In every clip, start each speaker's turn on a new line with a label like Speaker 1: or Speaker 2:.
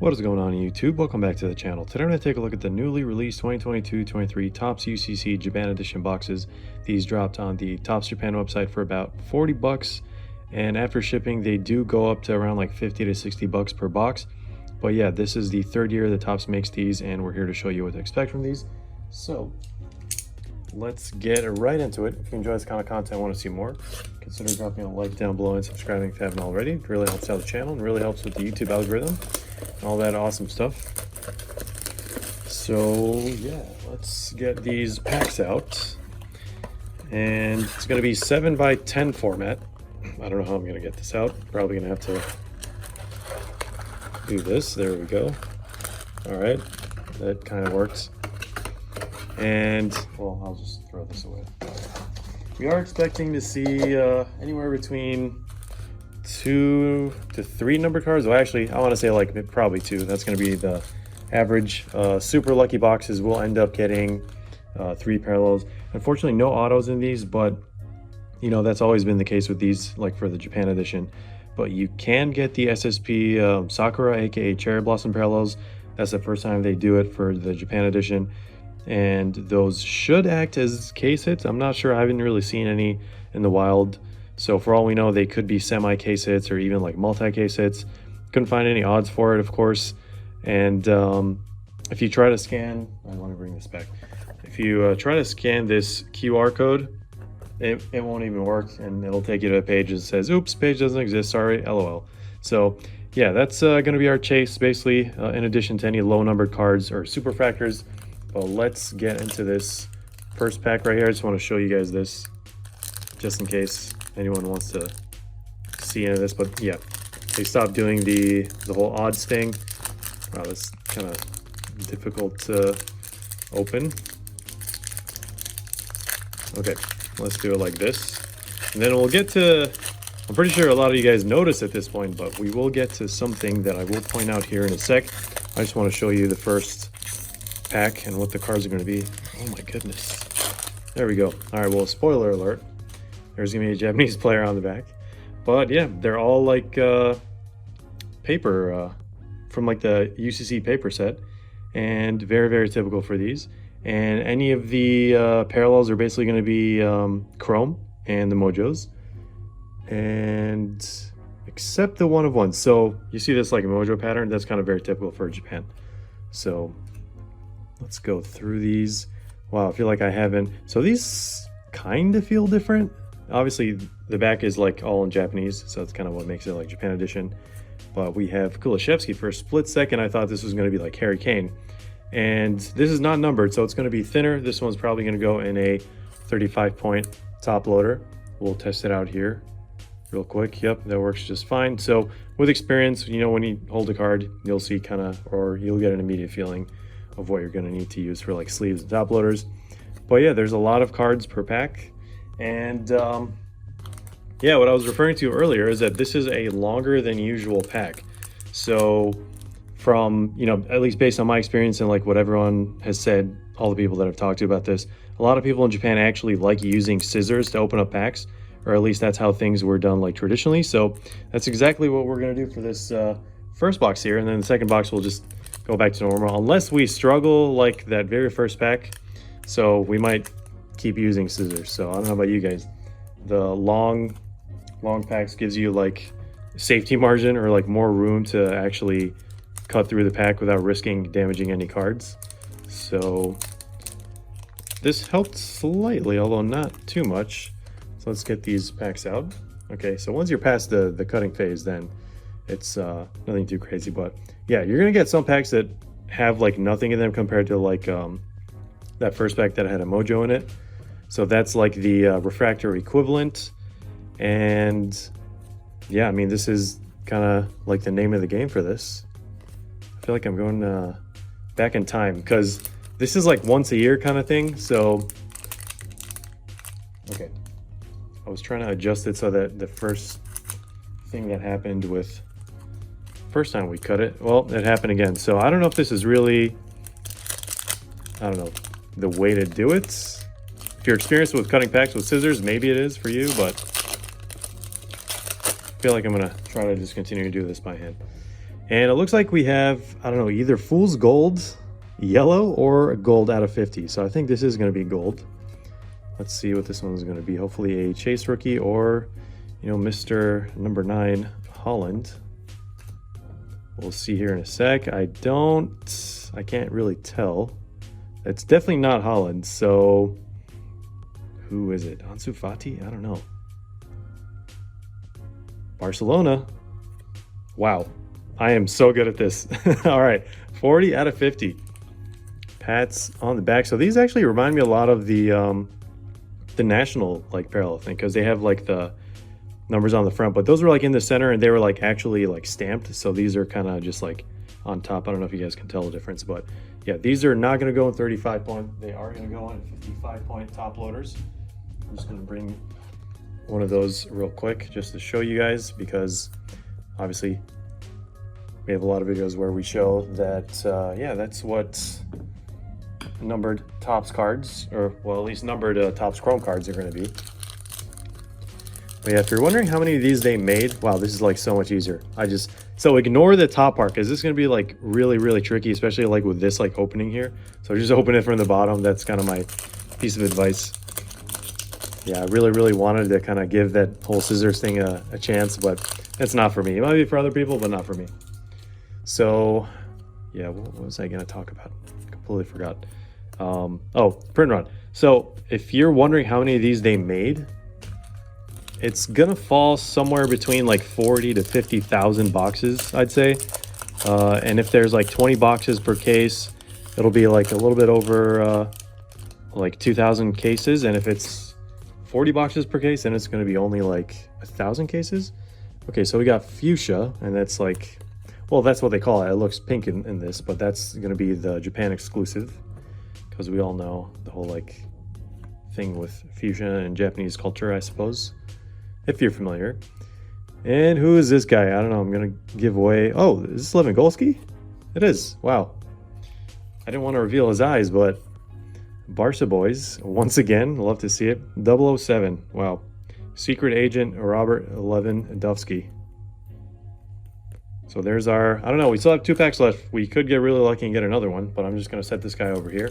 Speaker 1: What is going on YouTube? Welcome back to the channel. Today I'm going to take a look at the newly released 2022-23 Topps UCC Japan Edition boxes. These dropped on the Topps Japan website for about 40 bucks, and after shipping they do go up to around like 50 to 60 bucks per box. But yeah, this is the third year that Topps makes these, and we're here to show you what to expect from these. So let's get right into it. If you enjoy this kind of content and want to see more, consider dropping a like down below and subscribing if you haven't already. It really helps out the channel and really helps with the YouTube algorithm and all that awesome stuff. So yeah, let's get these packs out. And it's going to be 7 by 10 format. I don't know how I'm going to get this out. Probably going to have to do this. There we go. All right, that kind of works. And well, I'll just throw this away. We are expecting to see anywhere between 2 to 3 numbered cards. Well, actually, I want to say like probably 2. That's going to be the average. Super lucky boxes will end up getting 3 parallels. Unfortunately, no autos in these, but you know that's always been the case with these, like for the Japan edition. But you can get the SSP Sakura, aka Cherry Blossom parallels. That's the first time they do it for the Japan edition, and those should act as case hits. I'm not sure. I haven't really seen any in the wild. So for all we know, they could be semi-case hits or even like multi-case hits. Couldn't find any odds for it, of course. And if you try to scan, I want to bring this back. If you try to scan this QR code, it won't even work, and it'll take you to a page that says, oops, page doesn't exist, sorry, LOL. So yeah, that's going to be our chase, basically, in addition to any low numbered cards or super factors. But let's get into this first pack right here. I just want to show you guys this, just in case anyone wants to see any of this. But yeah, they stopped doing the whole odds thing. Wow, that's kind of difficult to open. Okay, let's do it like this, and then we'll get to, I'm pretty sure a lot of you guys noticed at this point, but we will get to something that I will point out here in a sec. I just want to show you the first pack and what the cards are going to be. Oh my goodness, there we go. All right, well, spoiler alert, there's gonna be a Japanese player on the back. But yeah, they're all like paper from like the UCC paper set, and very typical for these. And any of the parallels are basically going to be Chrome and the Mojos, and except the one of one. So you see this like Mojo pattern, that's kind of very typical for Japan. So let's go through these. Wow, I feel like I haven't. So these kind of feel different. Obviously the back is like all in Japanese, so that's kind of what makes it like Japan edition. But we have Kulishevsky. For a split second I thought this was going to be like Harry Kane, and this is not numbered, so it's going to be thinner. This one's probably going to go in a 35-point top loader. We'll test it out here real quick. Yep, that works just fine. So with experience, you know, when you hold a card, you'll see kind of, or you'll get an immediate feeling of what you're going to need to use for like sleeves and top loaders. But yeah, there's a lot of cards per pack. And yeah, what I was referring to earlier is that this is a longer than usual pack. So from, you know, at least based on my experience and like what everyone has said, all the people that I've talked to about this, a lot of people in Japan actually like using scissors to open up packs, or at least that's how things were done like traditionally. So that's exactly what we're going to do for this first box here. And then the second box will just go back to normal, unless we struggle like that very first pack. So we might keep using scissors. So I don't know about you guys. The long packs gives you like safety margin, or like more room to actually cut through the pack without risking damaging any cards. So this helped slightly, although not too much. So let's get these packs out. Okay, so once you're past the cutting phase, then it's nothing too crazy. But yeah, you're gonna get some packs that have like nothing in them compared to like that first pack that had a Mojo in it. So that's like the refractor equivalent. And yeah, I mean, this is kind of like the name of the game for this. I feel like I'm going back in time, because this is like once a year kind of thing. So okay, I was trying to adjust it so that the first thing that happened with first time we cut it, well, it happened again. So I don't know if this is really, I don't know, the way to do it. If you're experienced with cutting packs with scissors, maybe it is for you, but I feel like I'm gonna try to just continue to do this by hand. And it looks like we have, I don't know, either Fool's Gold, yellow, or gold out of 50. So I think this is going to be gold. Let's see what this one's going to be. Hopefully a Chase rookie or, you know, Mr. number 9 Holland. We'll see here in a sec. I can't really tell. It's definitely not Holland. So who is it? Ansu Fati? I don't know. Barcelona. Wow. I am so good at this. All right. 40 out of 50. Pats on the back. So these actually remind me a lot of the national like parallel thing, because they have like the numbers on the front, but those were like in the center and they were like actually like stamped. So these are kind of just like on top. I don't know if you guys can tell the difference, but yeah, these are not going to go in 35 point. They are going to go on 55 point top loaders. I'm just going to bring one of those real quick just to show you guys, because obviously we have a lot of videos where we show that, yeah, that's what numbered Topps cards, or well, at least numbered Topps Chrome cards are going to be. But yeah, if you're wondering how many of these they made, wow, this is like so much easier. So ignore the top part, because this is going to be like really, really tricky, especially like with this like opening here. So just open it from the bottom. That's kind of my piece of advice. Yeah, I really, really wanted to kind of give that whole scissors thing a chance, but it's not for me. It might be for other people, but not for me. So yeah, what was I going to talk about? Completely forgot. Oh, print run. So if you're wondering how many of these they made, it's gonna fall somewhere between like 40 to 50,000 boxes, I'd say. And if there's like 20 boxes per case, it'll be like a little bit over like 2,000 cases. And if it's 40 boxes per case, then it's gonna be only like 1,000 cases. Okay, so we got fuchsia, and that's like, well, that's what they call it. It looks pink in this, but that's gonna be the Japan exclusive, because we all know the whole like thing with fuchsia and Japanese culture, I suppose, if you're familiar. And who is this guy? I don't know. I'm gonna give away. Oh, is this Lewandowski? It is. Wow. I didn't want to reveal his eyes, but Barca boys once again. Love to see it. 007. Wow. Secret Agent Robert Lewandowski. So there's our, I don't know, we still have 2 packs left. We could get really lucky and get another one, but I'm just going to set this guy over here.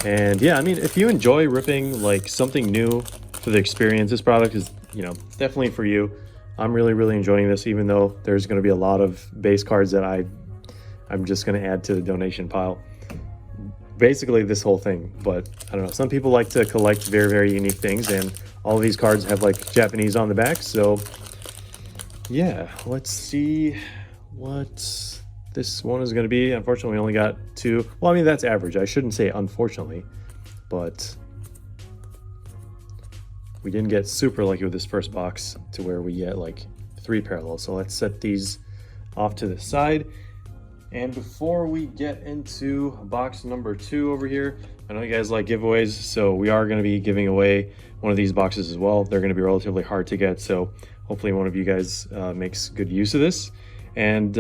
Speaker 1: And yeah, I mean, if you enjoy ripping like something new for the experience, this product is, you know, definitely for you. I'm really, really enjoying this, even though there's going to be a lot of base cards that I'm just going to add to the donation pile. Basically this whole thing, but I don't know. Some people like to collect very, very unique things, and all of these cards have like Japanese on the back. So yeah, let's see what this one is going to be. Unfortunately, we only got 2. Well, I mean, that's average. I shouldn't say unfortunately, but we didn't get super lucky with this first box to where we get like 3 parallels. So let's set these off to the side. And before we get into box number 2 over here, I know you guys like giveaways, so we are going to be giving away one of these boxes as well. They're going to be relatively hard to get, so hopefully one of you guys makes good use of this. And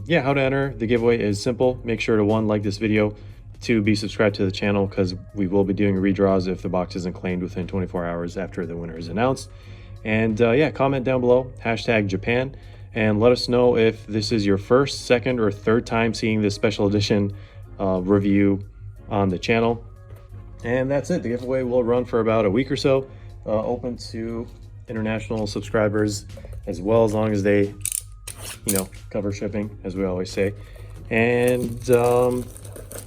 Speaker 1: yeah, how to enter the giveaway is simple. Make sure to 1, like this video, 2, be subscribed to the channel, because we will be doing redraws if the box isn't claimed within 24 hours after the winner is announced. And yeah, comment down below, #Japan, and let us know if this is your first, second, or third time seeing this special edition review on the channel. And that's it. The giveaway will run for about a week or so, open to international subscribers as well, as long as they, you know, cover shipping, as we always say. And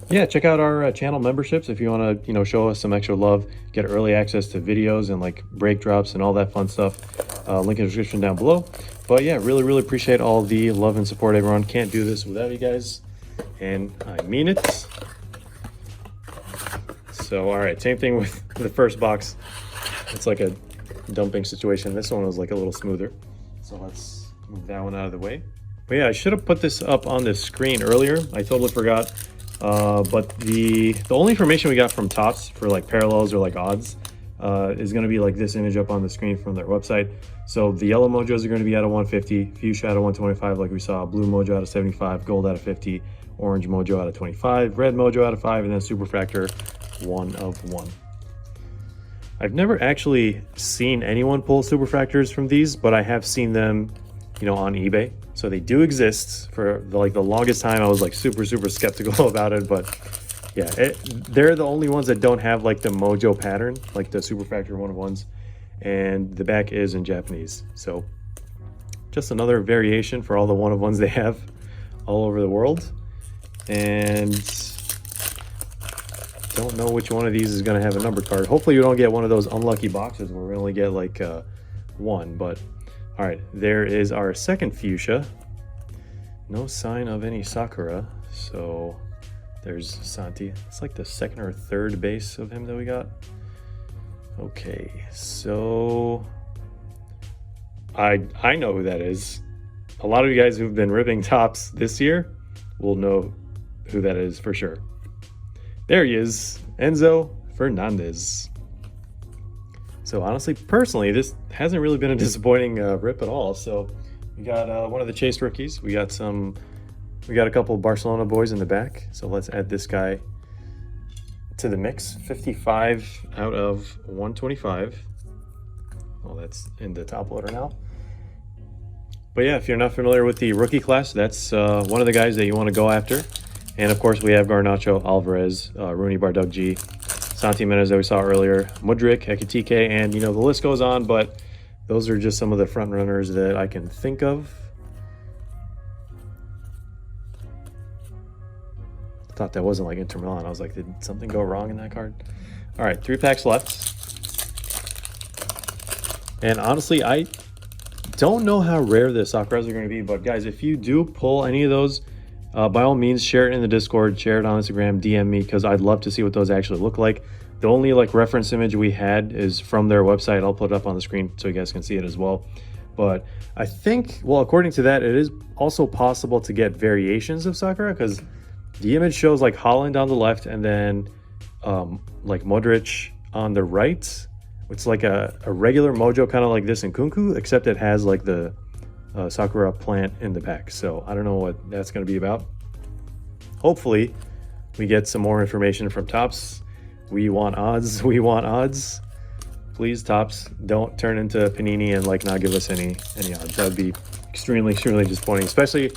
Speaker 1: yeah, check out our channel memberships if you want to, you know, show us some extra love, get early access to videos and like break drops and all that fun stuff. Link in the description down below. But yeah, really, really appreciate all the love and support, everyone. Can't do this without you guys, and I mean it. So all right, same thing with the first box. It's like a dumping situation. This one was like a little smoother, so let's move that one out of the way. But yeah, I should have put this up on the screen earlier. I totally forgot. But the only information we got from Topps for like parallels or like odds is going to be like this image up on the screen from their website. So the yellow mojos are going to be out of 150, fuchsia out of 125 like we saw, blue mojo out of 75, gold out of 50, orange mojo out of 25, red mojo out of 5, and then superfractor 1 of 1. I've never actually seen anyone pull superfractors from these, but I have seen them you know, on eBay. So they do exist. For the longest time, I was like super skeptical about it, but yeah, they're the only ones that don't have like the Mojo pattern, like the Super Factory 1-of-1s, and the back is in Japanese. So just another variation for all the 1-of-1s they have all over the world. And don't know which one of these is going to have a numbered card. Hopefully you don't get one of those unlucky boxes where we only get like one. But all right, there is our second fuchsia. No sign of any Sakura, so there's Santi. It's like the second or third base of him that we got. Okay, so I know who that is. A lot of you guys who've been ripping tops this year will know who that is for sure. There he is, Enzo Fernandez. So honestly, personally, this hasn't really been a disappointing rip at all. So we got one of the Chase rookies. We got a couple Barcelona boys in the back. So let's add this guy to the mix. 55 out of 125. Well, that's in the top loader now. But yeah, if you're not familiar with the rookie class, that's one of the guys that you want to go after. And of course, we have Garnacho, Alvarez, Rooney, Bardugji, Santi Menez that we saw earlier, Mudryk, Ekitike, and you know, the list goes on, but those are just some of the front runners that I can think of. Thought that wasn't like Inter Milan. I was like, did something go wrong in that card? All right, 3 packs left. And honestly, I don't know how rare the Sakuras are going to be, but guys, if you do pull any of those, by all means, share it in the Discord, share it on Instagram, DM me, because I'd love to see what those actually look like. The only like reference image we had is from their website. I'll put it up on the screen so you guys can see it as well. But I think, well, according to that, it is also possible to get variations of Sakura, because the image shows like Haaland on the left and then like Modric on the right. It's like a regular Mojo, kind of like this in Kunku, except it has like the Sakura plant in the back. So I don't know what that's going to be about. Hopefully we get some more information from Topps. We want odds. We want odds. Please, Topps, don't turn into Panini and like not give us any odds. That would be extremely disappointing, especially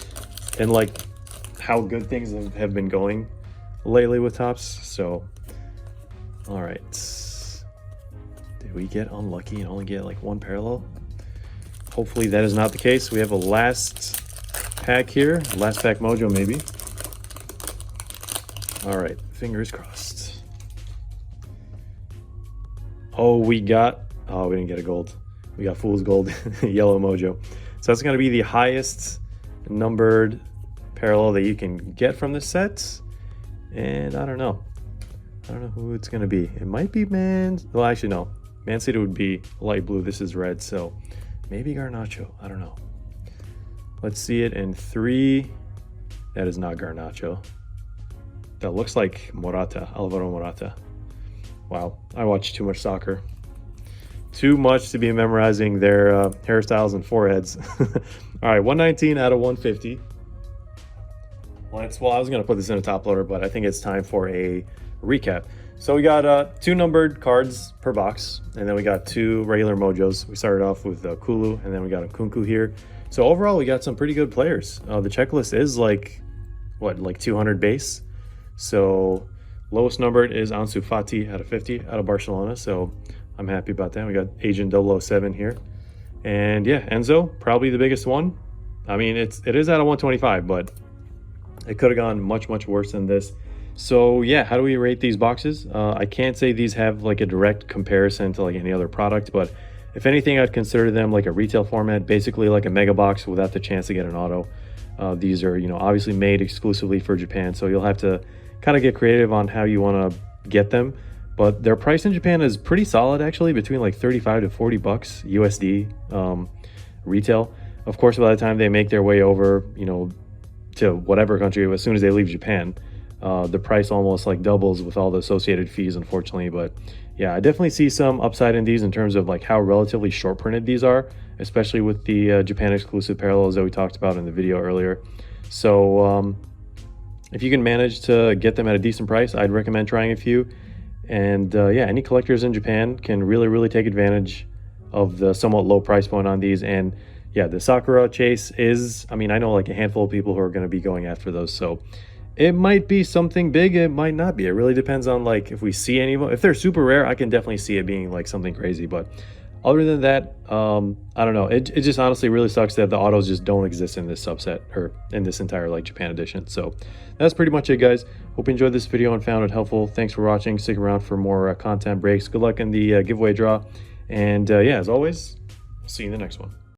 Speaker 1: in like how good things have been going lately with Topps. So all right, did we get unlucky and only get like one parallel? Hopefully that is not the case. We have a last pack here, last pack Mojo maybe. All right, fingers crossed. Oh, we didn't get a gold. We got Fool's Gold, yellow Mojo. So that's gonna be the highest numbered parallel that you can get from this set. And I don't know who it's gonna be. It might be well, actually no. Man City would be light blue, this is red, so maybe Garnacho, I don't know. Let's see it in 3. That is not Garnacho. That looks like Morata, Alvaro Morata. Wow, I watch too much soccer. Too much to be memorizing their hairstyles and foreheads. All right, 119 out of 150. Well, I was gonna put this in a top loader, but I think it's time for a recap. So we got 2 numbered cards per box, and then we got 2 regular Mojos. We started off with Kulu, and then we got a Kunku here. So overall, we got some pretty good players. The checklist is like, what, like 200 base? So lowest numbered is Ansu Fati out of 50 out of Barcelona. So I'm happy about that. We got Agent 007 here. And yeah, Enzo, probably the biggest one. I mean, it is out of 125, but it could have gone much worse than this. So yeah, how do we rate these boxes? I can't say these have like a direct comparison to like any other product, but if anything, I'd consider them like a retail format, basically like a mega box without the chance to get an auto. These are, you know, obviously made exclusively for Japan, so you'll have to kind of get creative on how you want to get them. But their price in Japan is pretty solid, actually, between like 35 to 40 bucks USD retail. Of course, by the time they make their way over, you know, to whatever country, as soon as they leave Japan, the price almost like doubles with all the associated fees, unfortunately. But yeah, I definitely see some upside in these in terms of like how relatively short printed these are, especially with the Japan exclusive parallels that we talked about in the video earlier. So if you can manage to get them at a decent price, I'd recommend trying a few. And yeah, any collectors in Japan can really take advantage of the somewhat low price point on these. And yeah, the Sakura chase is, I mean, I know like a handful of people who are going to be going after those, so it might be something big, it might not be. It really depends on like if we see any of them. If they're super rare, I can definitely see it being like something crazy, but other than that, I don't know. It just honestly really sucks that the autos just don't exist in this subset or in this entire like Japan edition. So that's pretty much it, guys. Hope you enjoyed this video and found it helpful. Thanks for watching. Stick around for more content breaks. Good luck in the giveaway draw. And yeah, as always, I'll see you in the next one.